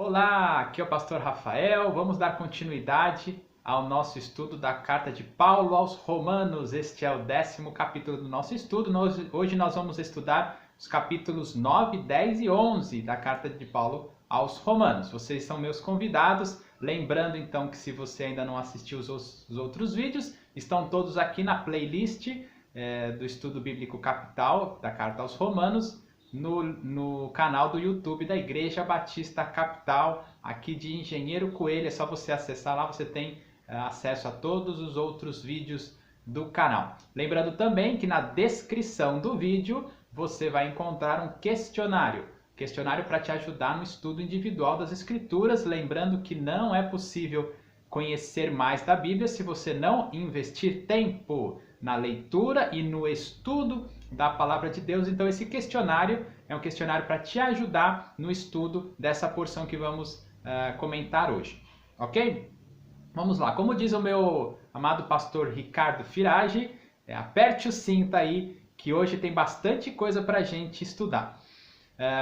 Olá, aqui é o pastor Rafael. Vamos dar continuidade ao nosso estudo da carta de Paulo aos Romanos. Este é o 10º capítulo do nosso estudo. Hoje nós vamos estudar os capítulos 9, 10 e 11 da carta de Paulo aos Romanos. Vocês são meus convidados. Lembrando então que se você ainda não assistiu os outros vídeos, estão todos aqui na playlist do Estudo Bíblico Capital da carta aos Romanos. No canal do YouTube da Igreja Batista Capital, aqui de Engenheiro Coelho. É só você acessar lá, você tem acesso a todos os outros vídeos do canal. Lembrando também que na descrição do vídeo você vai encontrar um questionário para te ajudar no estudo individual das Escrituras. Lembrando que não é possível conhecer mais da Bíblia se você não investir tempo na leitura e no estudo da Palavra de Deus. Então esse questionário é um questionário para te ajudar no estudo dessa porção que vamos comentar hoje, ok? Vamos lá, como diz o meu amado pastor Ricardo Firage, aperte o cinto aí que hoje tem bastante coisa para a gente estudar.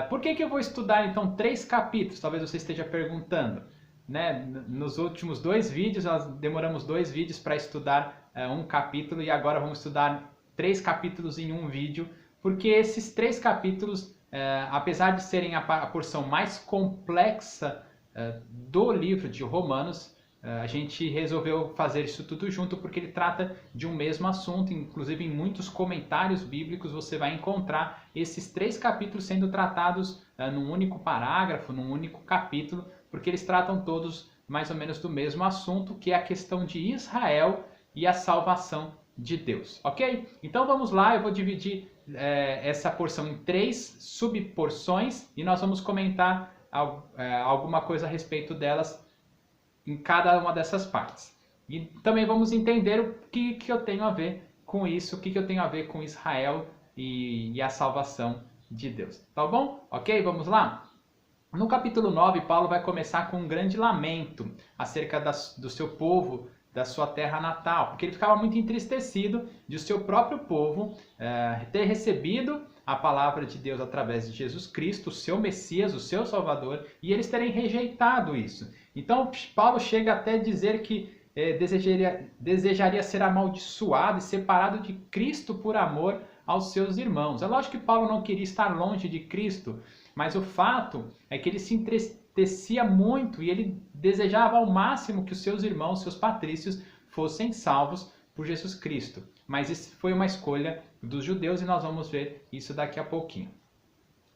Por que eu vou estudar então 3 capítulos? Talvez você esteja perguntando. Né? Nos últimos 2 vídeos, nós demoramos 2 vídeos para estudar um capítulo e agora vamos estudar 3 capítulos em um vídeo, porque esses 3 capítulos, apesar de serem a porção mais complexa do livro de Romanos, a gente resolveu fazer isso tudo junto porque ele trata de um mesmo assunto. Inclusive em muitos comentários bíblicos você vai encontrar esses 3 capítulos sendo tratados num único parágrafo, num único capítulo, porque eles tratam todos mais ou menos do mesmo assunto, que é a questão de Israel e a salvação de Deus, ok? Então vamos lá, eu vou dividir essa porção em 3 subporções e nós vamos comentar alguma coisa a respeito delas em cada uma dessas partes. E também vamos entender o que eu tenho a ver com isso, o que eu tenho a ver com Israel e a salvação de Deus, tá bom? Ok, vamos lá? No capítulo 9, Paulo vai começar com um grande lamento acerca do seu povo, da sua terra natal, porque ele ficava muito entristecido de o seu próprio povo ter recebido a palavra de Deus através de Jesus Cristo, o seu Messias, o seu Salvador, e eles terem rejeitado isso. Então, Paulo chega até a dizer que desejaria ser amaldiçoado e separado de Cristo por amor aos seus irmãos. É lógico que Paulo não queria estar longe de Cristo, mas o fato é que ele se entristecia muito e ele desejava ao máximo que os seus irmãos, seus patrícios, fossem salvos por Jesus Cristo. Mas isso foi uma escolha dos judeus e nós vamos ver isso daqui a pouquinho.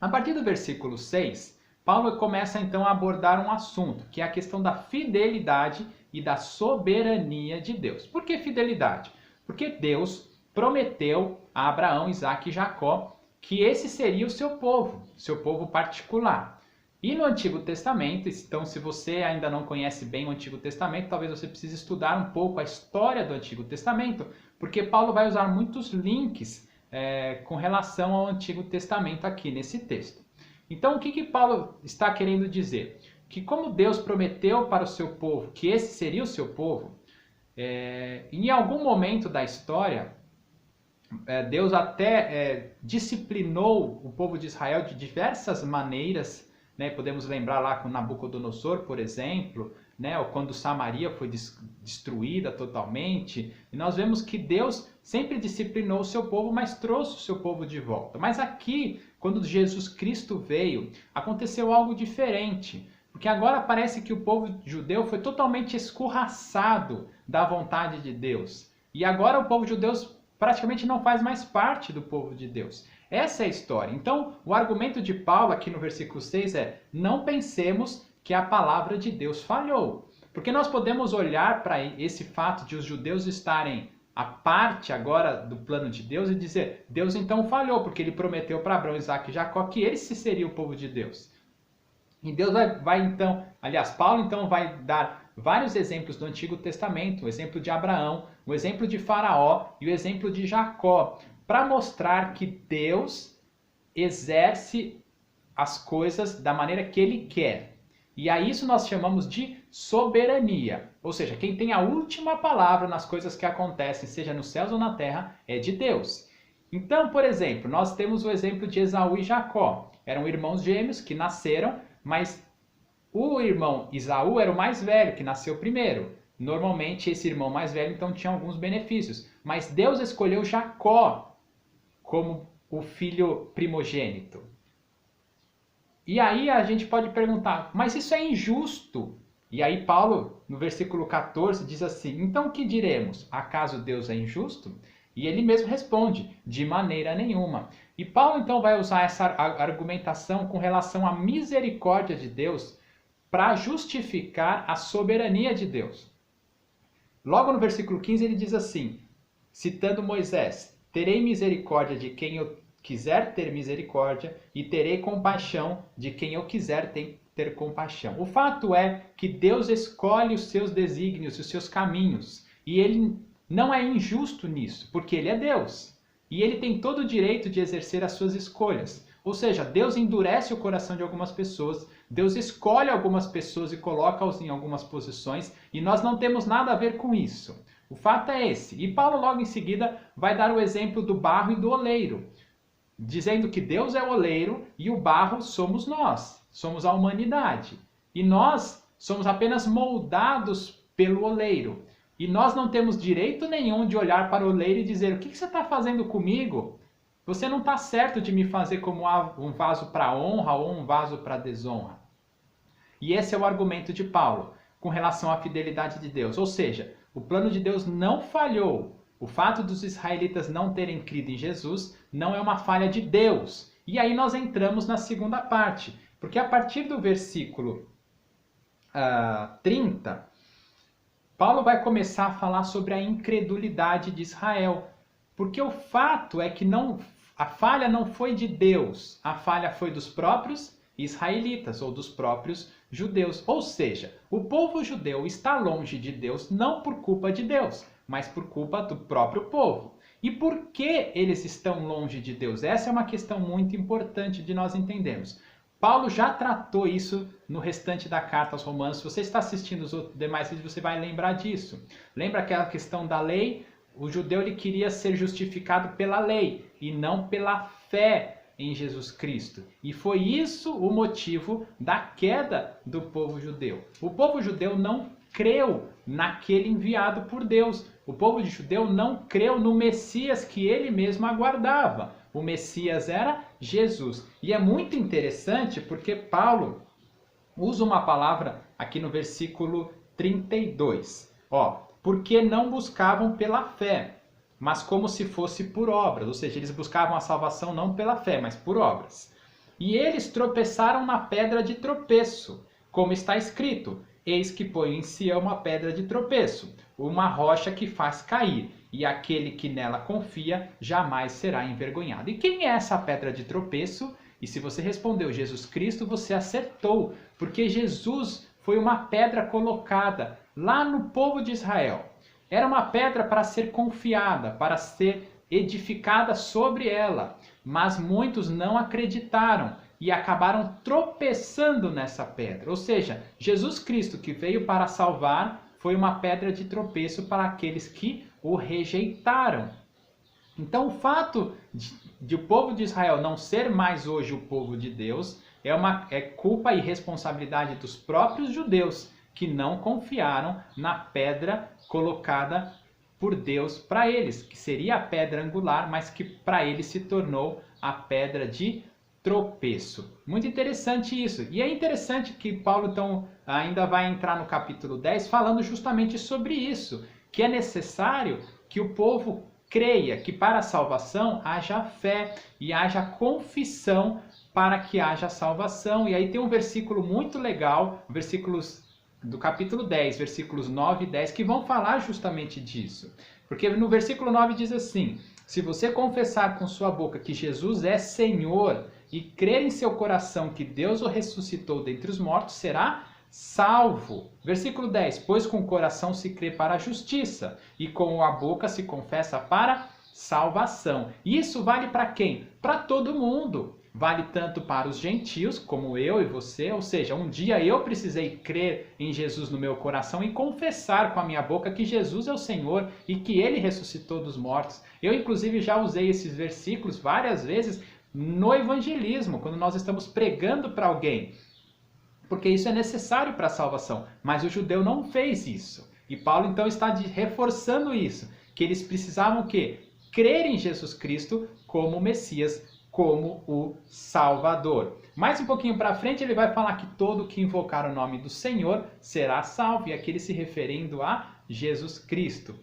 A partir do versículo 6, Paulo começa então a abordar um assunto, que é a questão da fidelidade e da soberania de Deus. Por que fidelidade? Porque Deus prometeu a Abraão, Isaque e Jacó que esse seria o seu povo particular. E no Antigo Testamento, então se você ainda não conhece bem o Antigo Testamento, talvez você precise estudar um pouco a história do Antigo Testamento, porque Paulo vai usar muitos links com relação ao Antigo Testamento aqui nesse texto. Então o que Paulo está querendo dizer? Que como Deus prometeu para o seu povo que esse seria o seu povo, em algum momento da história, Deus até disciplinou o povo de Israel de diversas maneiras, né? Podemos lembrar lá com Nabucodonosor, por exemplo, né? Ou quando Samaria foi destruída totalmente. E nós vemos que Deus sempre disciplinou o seu povo, mas trouxe o seu povo de volta. Mas aqui, quando Jesus Cristo veio, aconteceu algo diferente. Porque agora parece que o povo judeu foi totalmente escorraçado da vontade de Deus. E agora o povo judeu praticamente não faz mais parte do povo de Deus. Essa é a história. Então, o argumento de Paulo aqui no versículo 6 é: não pensemos que a palavra de Deus falhou. Porque nós podemos olhar para esse fato de os judeus estarem à parte agora do plano de Deus e dizer: Deus então falhou, porque ele prometeu para Abraão, Isaque e Jacó que esse seria o povo de Deus. E Deus Paulo então vai dar vários exemplos do Antigo Testamento, o exemplo de Abraão, o exemplo de Faraó e o exemplo de Jacó, para mostrar que Deus exerce as coisas da maneira que ele quer. E a isso nós chamamos de soberania. Ou seja, quem tem a última palavra nas coisas que acontecem, seja nos céus ou na terra, é de Deus. Então, por exemplo, nós temos o exemplo de Esaú e Jacó. Eram irmãos gêmeos que nasceram, mas O irmão Esaú era o mais velho, que nasceu primeiro. Normalmente esse irmão mais velho então tinha alguns benefícios. Mas Deus escolheu Jacó como o filho primogênito. E aí a gente pode perguntar, mas isso é injusto? E aí Paulo, no versículo 14, diz assim, então o que diremos? Acaso Deus é injusto? E ele mesmo responde, de maneira nenhuma. E Paulo então vai usar essa argumentação com relação à misericórdia de Deus para justificar a soberania de Deus. Logo no versículo 15 ele diz assim, citando Moisés, terei misericórdia de quem eu quiser ter misericórdia e terei compaixão de quem eu quiser ter compaixão. O fato é que Deus escolhe os seus desígnios, os seus caminhos, e ele não é injusto nisso, porque ele é Deus. E ele tem todo o direito de exercer as suas escolhas. Ou seja, Deus endurece o coração de algumas pessoas, Deus escolhe algumas pessoas e coloca-os em algumas posições, e nós não temos nada a ver com isso. O fato é esse. E Paulo logo em seguida vai dar o exemplo do barro e do oleiro, dizendo que Deus é o oleiro e o barro somos nós, somos a humanidade. E nós somos apenas moldados pelo oleiro. E nós não temos direito nenhum de olhar para o oleiro e dizer, o que você está fazendo comigo? Você não está certo de me fazer como um vaso para honra ou um vaso para desonra. E esse é o argumento de Paulo com relação à fidelidade de Deus. Ou seja, o plano de Deus não falhou. O fato dos israelitas não terem crido em Jesus não é uma falha de Deus. E aí nós entramos na segunda parte. Porque a partir do versículo 30, Paulo vai começar a falar sobre a incredulidade de Israel. Porque o fato é que a falha não foi de Deus, a falha foi dos próprios israelitas ou dos próprios judeus. Ou seja, o povo judeu está longe de Deus não por culpa de Deus, mas por culpa do próprio povo. E por que eles estão longe de Deus? Essa é uma questão muito importante de nós entendermos. Paulo já tratou isso no restante da carta aos Romanos. Se você está assistindo os outros demais vídeos, você vai lembrar disso. Lembra aquela questão da lei? O judeu ele queria ser justificado pela lei e não pela fé em Jesus Cristo. E foi isso o motivo da queda do povo judeu. O povo judeu não creu naquele enviado por Deus. O povo judeu não creu no Messias que ele mesmo aguardava. O Messias era Jesus. E é muito interessante porque Paulo usa uma palavra aqui no versículo 32. Porque não buscavam pela fé, mas como se fosse por obras. Ou seja, eles buscavam a salvação não pela fé, mas por obras. E eles tropeçaram na pedra de tropeço, como está escrito, eis que põe em Sião uma pedra de tropeço, uma rocha que faz cair, e aquele que nela confia jamais será envergonhado. E quem é essa pedra de tropeço? E se você respondeu Jesus Cristo, você acertou, porque Jesus foi uma pedra colocada lá no povo de Israel. Era uma pedra para ser confiada, para ser edificada sobre ela. Mas muitos não acreditaram e acabaram tropeçando nessa pedra. Ou seja, Jesus Cristo, que veio para salvar, foi uma pedra de tropeço para aqueles que o rejeitaram. Então, o fato de o povo de Israel não ser mais hoje o povo de Deus é culpa e responsabilidade dos próprios judeus que não confiaram na pedra colocada por Deus para eles, que seria a pedra angular, mas que para eles se tornou a pedra de tropeço. Muito interessante isso. E é interessante que Paulo então ainda vai entrar no capítulo 10 falando justamente sobre isso, que é necessário que o povo creia que para a salvação haja fé e haja confissão para que haja salvação. E aí tem um versículo muito legal, versículos do capítulo 10, versículos 9 e 10, que vão falar justamente disso. Porque no versículo 9 diz assim, se você confessar com sua boca que Jesus é Senhor e crer em seu coração que Deus o ressuscitou dentre os mortos, será salvo. Versículo 10, pois com o coração se crê para a justiça e com a boca se confessa para salvação. Isso vale para quem? Para todo mundo. Vale tanto para os gentios, como eu e você, ou seja, um dia eu precisei crer em Jesus no meu coração e confessar com a minha boca que Jesus é o Senhor e que Ele ressuscitou dos mortos. Eu, inclusive, já usei esses versículos várias vezes no evangelismo, quando nós estamos pregando para alguém. porque isso é necessário para a salvação. Mas o judeu não fez isso. E Paulo então está reforçando isso, que eles precisavam o quê? Crer em Jesus Cristo como o Messias, como o Salvador. Mais um pouquinho para frente ele vai falar que todo que invocar o nome do Senhor será salvo, e aqui ele se referindo a Jesus Cristo.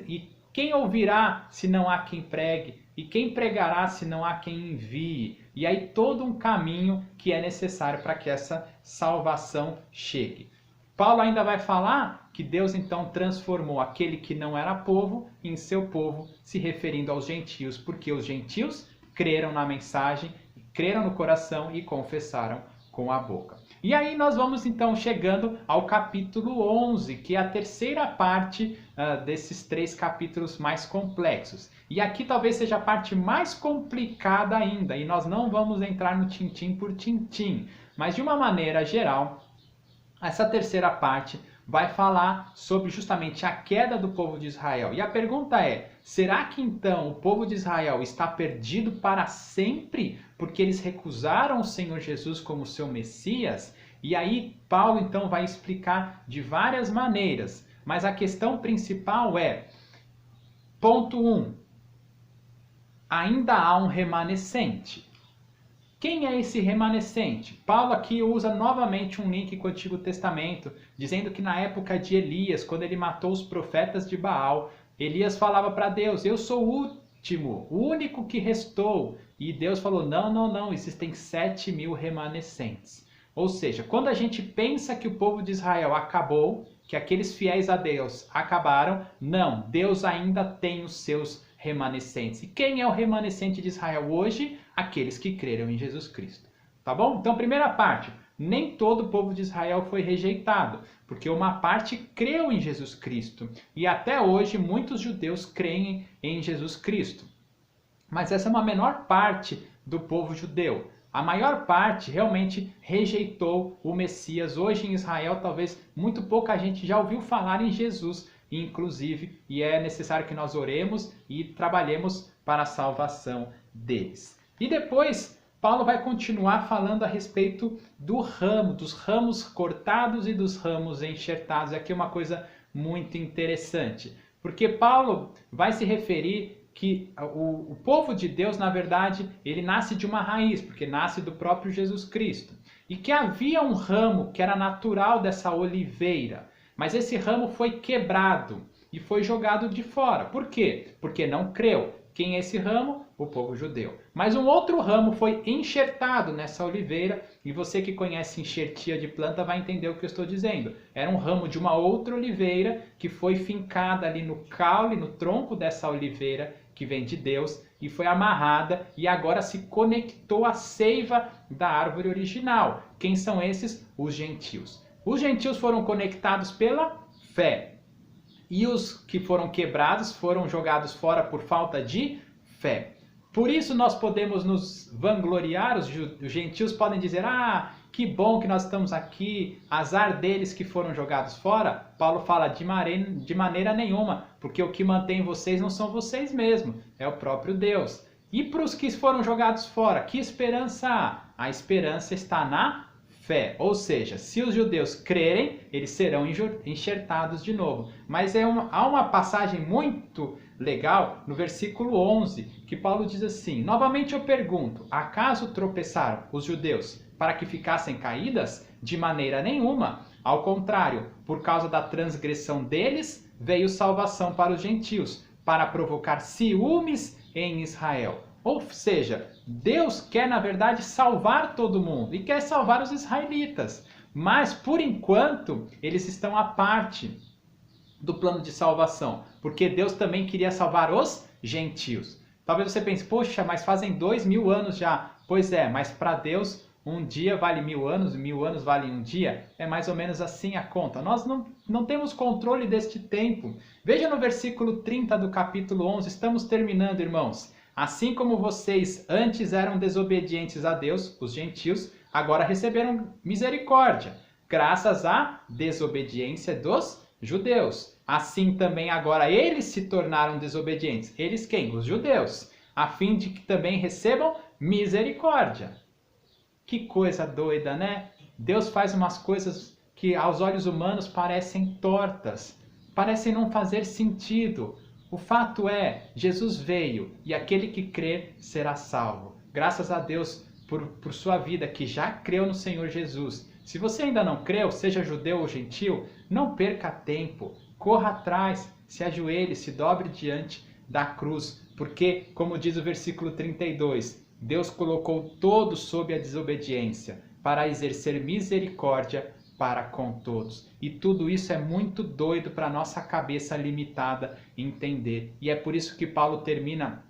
E quem ouvirá se não há quem pregue? E quem pregará se não há quem envie? E aí todo um caminho que é necessário para que essa salvação chegue. Paulo ainda vai falar que Deus então transformou aquele que não era povo em seu povo, se referindo aos gentios, porque os gentios creram na mensagem, creram no coração e confessaram com a boca. E aí nós vamos então chegando ao capítulo 11, que é a terceira parte desses 3 capítulos mais complexos. E aqui talvez seja a parte mais complicada ainda, e nós não vamos entrar no tintim por tintim, mas de uma maneira geral, essa terceira parte vai falar sobre justamente a queda do povo de Israel. E a pergunta é, será que então o povo de Israel está perdido para sempre porque eles recusaram o Senhor Jesus como seu Messias? E aí Paulo então vai explicar de várias maneiras, mas a questão principal é, ponto 1, ainda há um remanescente. Quem é esse remanescente? Paulo aqui usa novamente um link com o Antigo Testamento, dizendo que na época de Elias, quando ele matou os profetas de Baal, Elias falava para Deus, eu sou o último, o único que restou. E Deus falou, não, existem 7.000 remanescentes. Ou seja, quando a gente pensa que o povo de Israel acabou, que aqueles fiéis a Deus acabaram, não, Deus ainda tem os seus remanescentes. E quem é o remanescente de Israel hoje? Aqueles que creram em Jesus Cristo. Tá bom? Então, primeira parte, nem todo o povo de Israel foi rejeitado, porque uma parte creu em Jesus Cristo. E até hoje muitos judeus creem em Jesus Cristo. Mas essa é uma menor parte do povo judeu. A maior parte realmente rejeitou o Messias. Hoje em Israel, talvez muito pouca gente já ouviu falar em Jesus, inclusive, e é necessário que nós oremos e trabalhemos para a salvação deles. E depois, Paulo vai continuar falando a respeito do ramo, dos ramos cortados e dos ramos enxertados. Aqui é uma coisa muito interessante, porque Paulo vai se referir que o povo de Deus, na verdade, ele nasce de uma raiz, porque nasce do próprio Jesus Cristo. E que havia um ramo que era natural dessa oliveira, mas esse ramo foi quebrado e foi jogado de fora. Por quê? Porque não creu. Quem é esse ramo? O povo judeu. Mas um outro ramo foi enxertado nessa oliveira, e você que conhece enxertia de planta vai entender o que eu estou dizendo. Era um ramo de uma outra oliveira que foi fincada ali no caule, no tronco dessa oliveira que vem de Deus, e foi amarrada e agora se conectou à seiva da árvore original. Quem são esses? Os gentios. Os gentios foram conectados pela fé. E os que foram quebrados foram jogados fora por falta de fé. Por isso nós podemos nos vangloriar, os gentios podem dizer, que bom que nós estamos aqui, azar deles que foram jogados fora. Paulo fala de maneira nenhuma, porque o que mantém vocês não são vocês mesmos, é o próprio Deus. E para os que foram jogados fora, que esperança há? A esperança está na fé, ou seja, se os judeus crerem, eles serão enxertados de novo. Mas há uma passagem muito legal no versículo 11, que Paulo diz assim, novamente eu pergunto, acaso tropeçaram os judeus para que ficassem caídas? De maneira nenhuma. Ao contrário, por causa da transgressão deles, veio salvação para os gentios, para provocar ciúmes em Israel. Ou seja, Deus quer, na verdade, salvar todo mundo e quer salvar os israelitas. Mas, por enquanto, eles estão à parte do plano de salvação, porque Deus também queria salvar os gentios. Talvez você pense, poxa, mas fazem 2000 anos já. Pois é, mas para Deus um dia vale 1000 anos, 1000 anos vale um dia. É mais ou menos assim a conta. Nós não temos controle deste tempo. Veja no versículo 30 do capítulo 11, estamos terminando, irmãos. Assim como vocês antes eram desobedientes a Deus, os gentios, agora receberam misericórdia, graças à desobediência dos judeus. Assim também agora eles se tornaram desobedientes. Eles quem? Os judeus. A fim de que também recebam misericórdia. Que coisa doida, né? Deus faz umas coisas que aos olhos humanos parecem tortas, parecem não fazer sentido. O fato é, Jesus veio e aquele que crer será salvo. Graças a Deus por sua vida que já creu no Senhor Jesus. Se você ainda não creu, seja judeu ou gentil, não perca tempo, corra atrás, se ajoelhe, se dobre diante da cruz, porque, como diz o versículo 32, Deus colocou todos sob a desobediência para exercer misericórdia para com todos. E tudo isso é muito doido para a nossa cabeça limitada entender. E é por isso que Paulo termina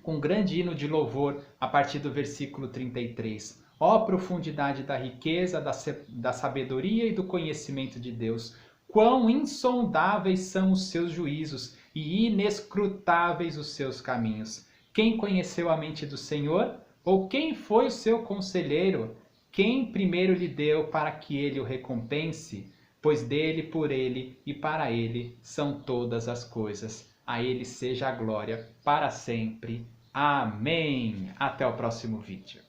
com um grande hino de louvor a partir do versículo 33. Ó profundidade da riqueza, da sabedoria e do conhecimento de Deus! Quão insondáveis são os seus juízos e inescrutáveis os seus caminhos! Quem conheceu a mente do Senhor? Ou quem foi o seu conselheiro? Quem primeiro lhe deu para que ele o recompense? Pois dele, por ele e para ele são todas as coisas. A ele seja a glória para sempre. Amém. Até o próximo vídeo.